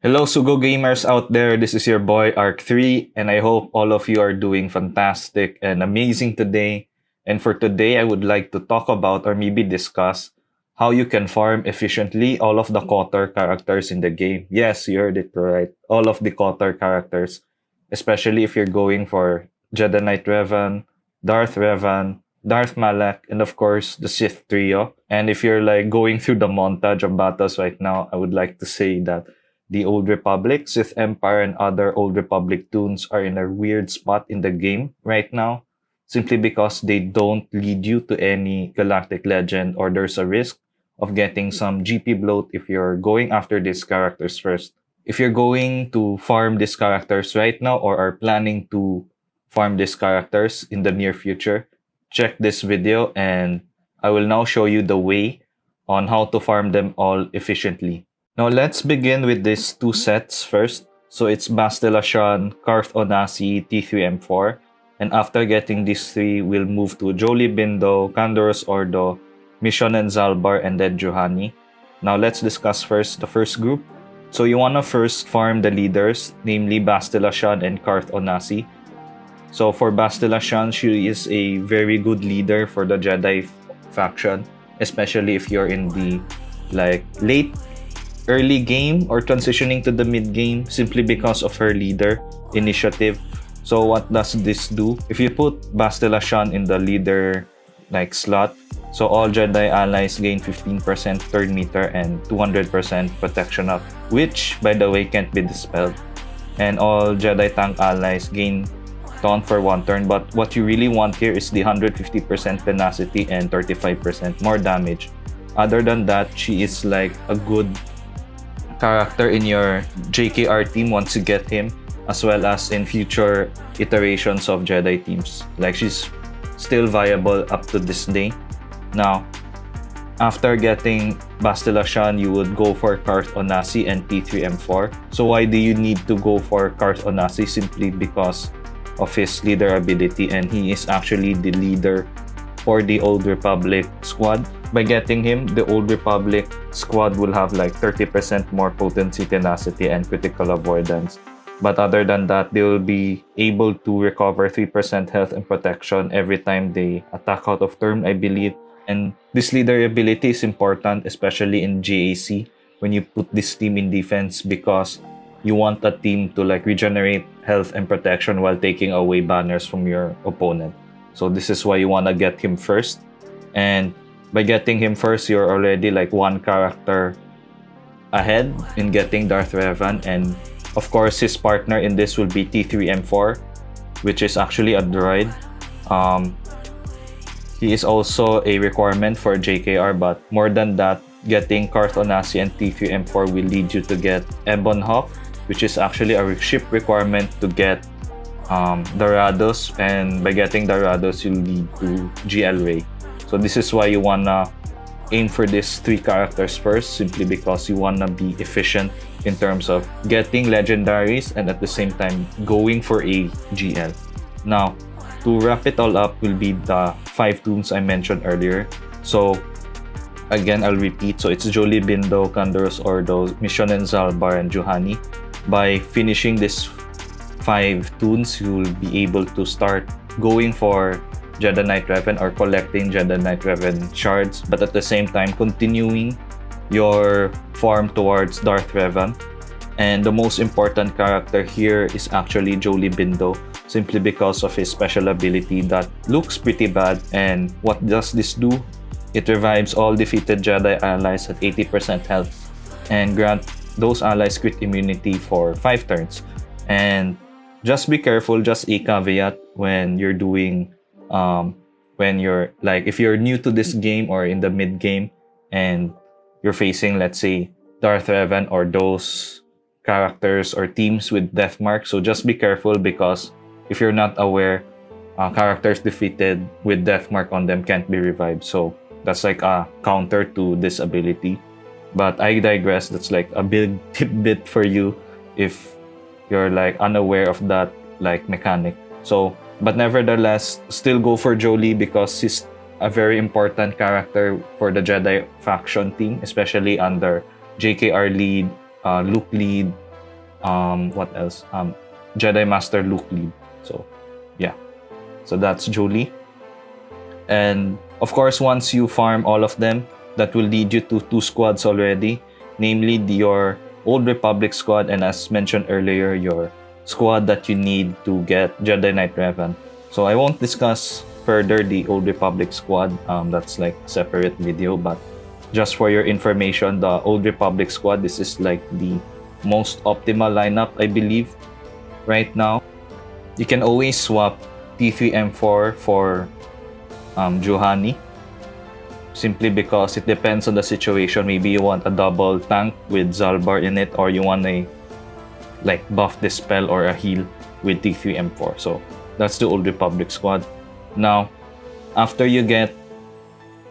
Hello, Sugo gamers out there. This is your boy Arc3, and I hope all of you are doing fantastic and amazing today. And for today, I would like to talk about or maybe discuss how you can farm efficiently all of the KOTOR characters in the game. Yes, you heard it right. All of the KOTOR characters, especially if you're going for Jedi Knight Revan, Darth Revan, Darth Malak, and of course the Sith trio. And if you're like going through the montage of battles right now, I would like to say that the Old Republic, Sith Empire, and other Old Republic tunes are in a weird spot in the game right now, simply because they don't lead you to any galactic legend, or there's a risk of getting some GP bloat if you're going after these characters first. If you're going to farm these characters right now or are planning to farm these characters in the near future, check this video and I will now show you the way on how to farm them all efficiently. Now let's begin with these two sets first. So it's Bastilashan, Karth Onasi, T3M4. And after getting these three, we'll move to Jolie Bindo, Candoros Ordo, Mission and Zalbar, and then Juhani. Now let's discuss first the first group. So you wanna first farm the leaders, namely Bastilashan and Karth Onasi. So for Bastilashan, she is a very good leader for the Jedi faction, especially if you're in the late early game or transitioning to the mid game, simply because of her leader initiative. So what does this do? If you put Bastilashan in the leader slot, so all Jedi allies gain 15% turn meter and 200% protection up, which by the way can't be dispelled. And all Jedi tank allies gain taunt for one turn, but what you really want here is the 150% tenacity and 35% more damage. Other than that, she is like a good character in your JKR team once you get him, as well as in future iterations of Jedi teams. Like, she's still viable up to this day. Now, after getting Bastilashan, you would go for Karth Onasi and T3M4. So why do you need to go for Karth Onasi? Simply because of his leader ability, and he is actually the leader for the Old Republic squad. By getting him, the Old Republic squad will have like 30% more potency, tenacity, and critical avoidance. But other than that, they will be able to recover 3% health and protection every time they attack out of turn, I believe. And this leader ability is important, especially in JAC, when you put this team in defense, because you want a team to regenerate health and protection while taking away banners from your opponent. So this is why you want to get him first. And by getting him first, you're already one character ahead in getting Darth Revan. And of course, his partner in this will be T3M4, which is actually a droid. He is also a requirement for JKR, but more than that, getting Karth Onasi and T3M4 will lead you to get Ebon Hawk, which is actually a ship requirement to get Dorados, and by getting Dorados, you'll lead to GL Ray. So this is why you wanna aim for these three characters first, simply because you wanna be efficient in terms of getting legendaries and at the same time going for a GL. Now, to wrap it all up will be the 5 tunes I mentioned earlier. So again, I'll repeat. So it's Jolie Bindo, Candoros Ordo, Mission and Zalbar, and Juhani. By finishing these 5 tunes, you will be able to start going for Jedi Knight Revan or collecting Jedi Knight Revan shards, but at the same time continuing your farm towards Darth Revan. And the most important character here is actually Jolie Bindo, simply because of his special ability that looks pretty bad. And what does this do? It revives all defeated Jedi allies at 80% health and grant those allies crit immunity for 5 turns. And just be careful, just a caveat when you're doing if you're new to this game or in the mid game and you're facing, let's say, Darth Revan or those characters or teams with death mark. So just be careful, because if you're not aware, characters defeated with death mark on them can't be revived. So that's like a counter to this ability. But I digress. That's like a big tidbit for you if you're unaware of that mechanic. So, but nevertheless, still go for Jolie, because she's a very important character for the Jedi faction team, especially under JKR lead, Luke lead, what else? Jedi Master Luke lead. So yeah, so that's Jolee. And of course, once you farm all of them, that will lead you to 2 squads already, namely your Old Republic squad, and as mentioned earlier, your squad that you need to get Jedi Knight Revan. So I won't discuss further the Old Republic squad. That's like a separate video, but just for your information, the Old Republic squad, this is like the most optimal lineup, I believe, right now. You can always swap T3M4 for Juhani, simply because it depends on the situation. Maybe you want a double tank with Zalbar in it, or you want a like buff dispel or a heal with T3M4. So that's the Old Republic squad. Now, after you get,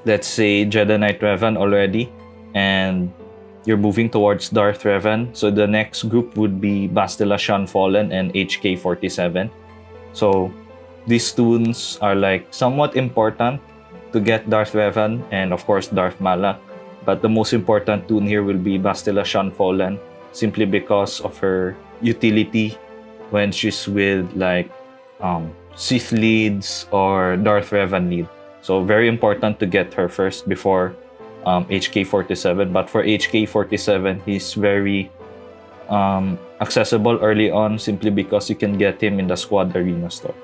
let's say, Jedi Knight Revan already, and you're moving towards Darth Revan, so the next group would be Bastila Shan Fallen and HK47. So these tunes are like somewhat important to get Darth Revan and of course Darth Malak. But the most important tune here will be Bastila Shan Fallen, simply because of her utility when she's with like Sith leads or Darth Revan lead. So very important to get her first before HK47. But for HK47, he's very accessible early on, simply because you can get him in the squad arena store.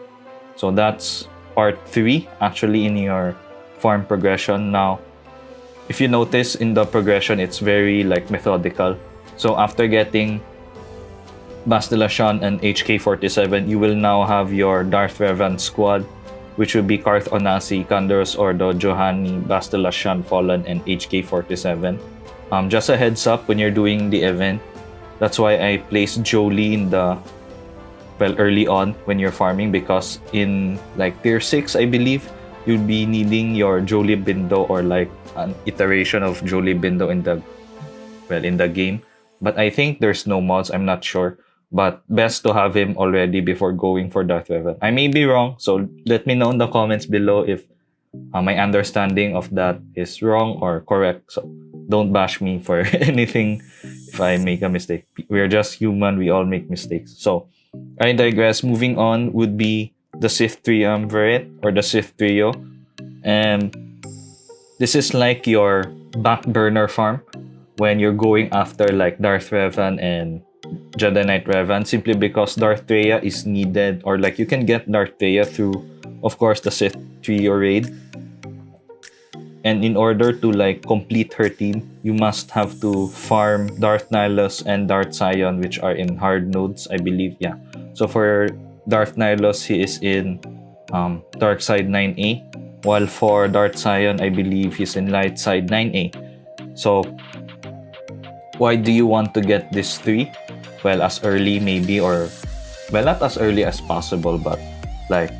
So that's part 3 actually in your farm progression. Now, if you notice in the progression, it's very like methodical. So after getting Bastila Shan and HK47, you will now have your Darth Revan squad, which will be Karth Onasi, Kandaros Ordo, Juhani, Bastila Shan Fallen, and HK47. Just a heads up when you're doing the event, that's why I placed Jolee in the early on when you're farming, because in like tier 6, I believe, you'll be needing your Jolee Bindo or like an iteration of Jolee Bindo in the game. But I think there's no mods, I'm not sure. But best to have him already before going for Darth Revan. I may be wrong, so let me know in the comments below if my understanding of that is wrong or correct. So don't bash me for anything if I make a mistake. We're just human, we all make mistakes. So I digress. Moving on would be the Sith Triumvirate or the Sith Trio. And this is like your back burner farm when you're going after like Darth Revan and Jedi Knight Revan, simply because Darth Traya is needed, or like you can get Darth Traya through, of course, the Sith Trio raid. And in order to like complete her team, you must have to farm Darth Nihilus and Darth Sion, which are in hard nodes, I believe. Yeah. So for Darth Nihilus, he is in dark side 9A, while for Darth Sion, I believe he's in light side 9A. So why do you want to get these 3? Well, as early maybe, or well, not as early as possible, but like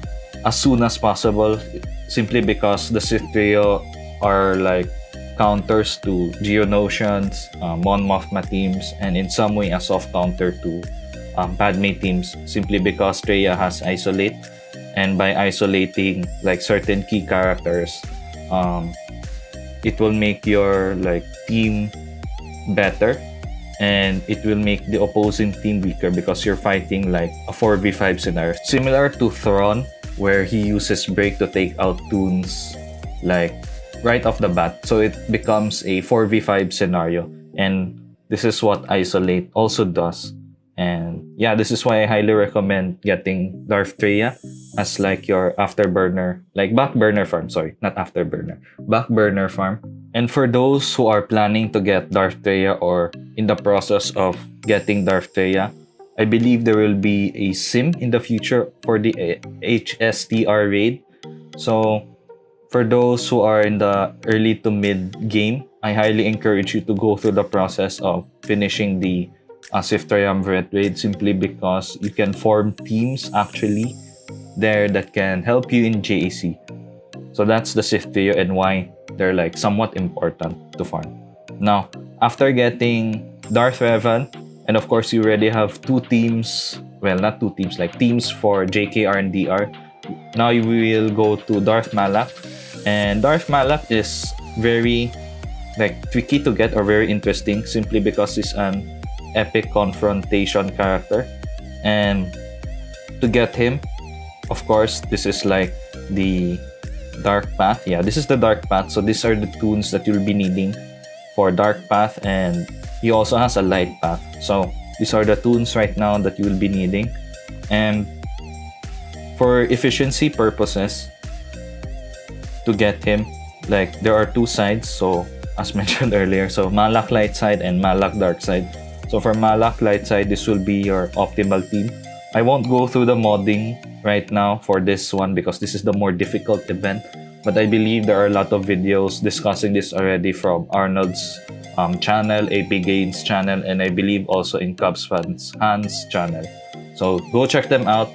as soon as possible, simply because the Sith Trio are like counters to Geonosians, Mon Mothma teams, and in some way a soft counter to Padme teams, simply because Traya has isolate, and by isolating like certain key characters, it will make your like team better, and it will make the opposing team weaker because you're fighting like a 4v5 scenario, similar to Thrawn, where he uses break to take out tunes like right off the bat. So it becomes a 4v5 scenario, and this is what isolate also does. And yeah, this is why I highly recommend getting Darth Traya as like your afterburner, like back burner farm. Sorry, not afterburner, back burner farm. And for those who are planning to get Darth Traya or in the process of getting Darth Traya, I believe there will be a sim in the future for the HSTR raid. So for those who are in the early to mid game, I highly encourage you to go through the process of finishing the Sith Triumvirate raid, simply because you can form teams actually there that can help you in JAC. So that's the Sith Trio and why they're like somewhat important to farm. Now, after getting Darth Revan, and of course you already have 2 teams, well, not 2 teams, like teams for JKR and DR. Now you will go to Darth Malak, and Darth Malak is very like tricky to get or very interesting, simply because he's an epic confrontation character. And to get him, of course, this is like the dark path. Yeah, this is the dark path. So these are the toons that you'll be needing for dark path, and he also has a light path. So these are the toons right now that you will be needing. And for efficiency purposes, to get him, like there are two sides. So as mentioned earlier, so Malak light side and Malak dark side. So for Malak light side, this will be your optimal team. I won't go through the modding right now for this one because this is the more difficult event, but I believe there are a lot of videos discussing this already from Arnold's channel, AP Games channel, and I believe also in Cubs fans Hans channel. So go check them out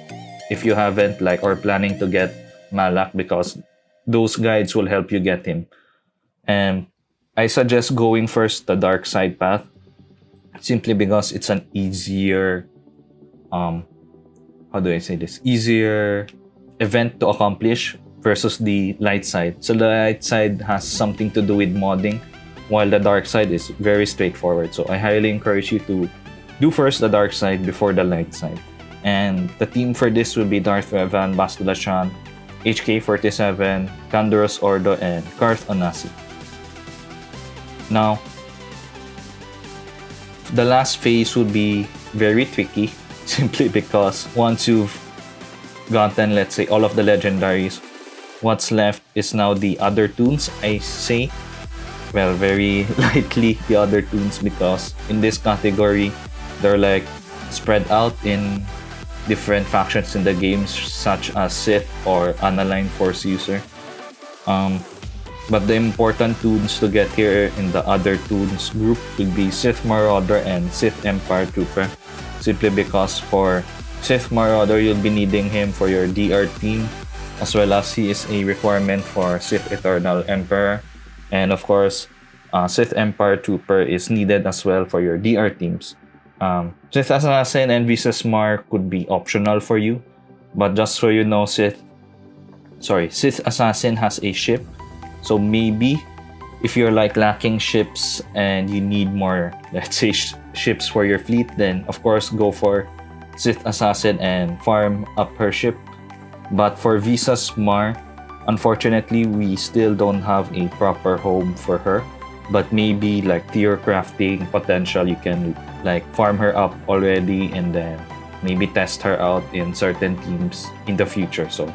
if you haven't, like, or planning to get Malak, because those guides will help you get him. And I suggest going first the dark side path, simply because it's an easier how do I say this? Easier event to accomplish versus the light side. So the light side has something to do with modding, while the dark side is very straightforward. So I highly encourage you to do first the dark side before the light side. And the team for this will be Darth Revan, Bastila Shan, HK47, Candoros Ordo, and Karth Onasi. Now, the last phase would be very tricky, simply because once you've gotten, let's say, all of the legendaries, what's left is now the other toons, I say. Well, very lightly the other toons, because in this category, they're like spread out in different factions in the games, such as Sith or unaligned Force user. But the important toons to get here in the other toons group will be Sith Marauder and Sith Empire Trooper. Simply because for Sith Marauder, you'll be needing him for your DR team, as well as he is a requirement for Sith Eternal Emperor. And of course, Sith Empire Trooper is needed as well for your DR teams. Sith Assassin and Visas Mar could be optional for you, but just so you know, Sith Assassin has a ship. So maybe if you're like lacking ships and you need more, let's say, ships for your fleet, then of course go for Sith Assassin and farm up her ship. But for Visas Mar, unfortunately, we still don't have a proper home for her. But maybe like to your crafting potential, you can like farm her up already and then maybe test her out in certain teams in the future. So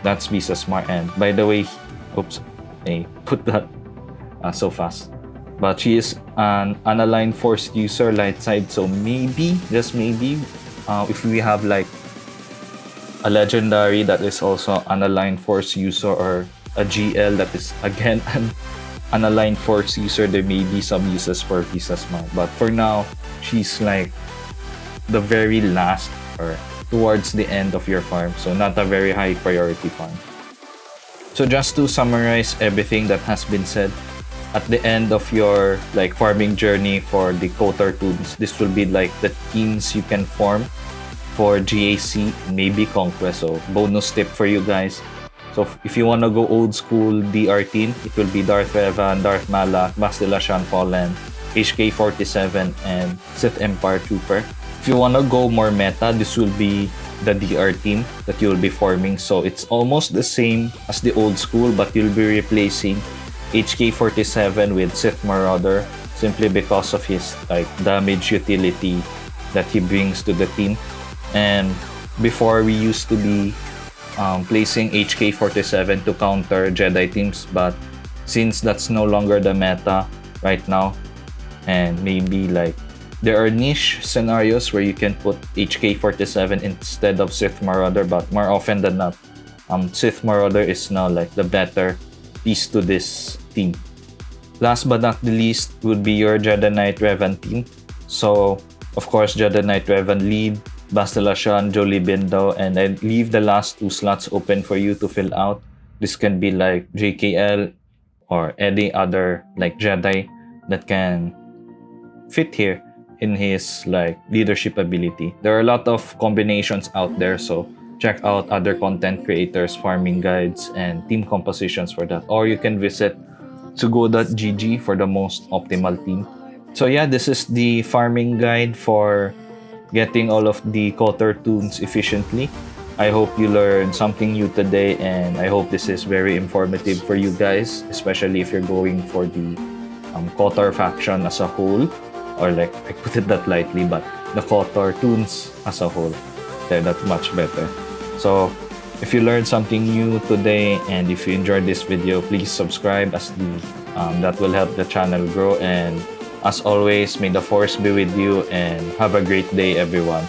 that's Visas Mar. And by the way, oops, I put that so fast. But she is an unaligned Force user light side, so maybe, just maybe, if we have like a legendary that is also unaligned Force user, or a GL that is again an unaligned Force user, there may be some uses for Visas Mar. But for now, she's like the very last or towards the end of your farm, so not a very high priority farm. So just to summarize everything that has been said, at the end of your like farming journey for the KOTOR toons, this will be like the teams you can form for GAC, maybe Conquest. So bonus tip for you guys. So if you want to go old school DR team, it will be Darth Revan, Darth Malak, Bastila Shan Fallen, HK47, and Sith Empire Trooper. If you want to go more meta, this will be the DR team that you'll be forming. So it's almost the same as the old school, but you'll be replacing HK47 with Sith Marauder, simply because of his like damage utility that he brings to the team. And before, we used to be placing HK47 to counter Jedi teams, but since that's no longer the meta right now, and maybe like there are niche scenarios where you can put HK47 instead of Sith Marauder, but more often than not, Sith Marauder is now like the better piece to this team. Last but not the least would be your Jedi Knight Revan team. So of course, Jedi Knight Revan lead, Bastila Shan, Jolie Bindo, and I leave the last two slots open for you to fill out. This can be like JKL or any other like Jedi that can fit here in his like leadership ability. There are a lot of combinations out there, so check out other content creators, farming guides, and team compositions for that. Or you can visit swgoh.gg for the most optimal team. So yeah, this is the farming guide for getting all of the KOTOR tunes efficiently. I hope you learned something new today, and I hope this is very informative for you guys, especially if you're going for the KOTOR faction as a whole, or like I put it that lightly, but the KOTOR tunes as a whole. That's much better. So if you learned something new today, and if you enjoyed this video, please subscribe as that will help the channel grow. And as always, may the force be with you, and have a great day, everyone.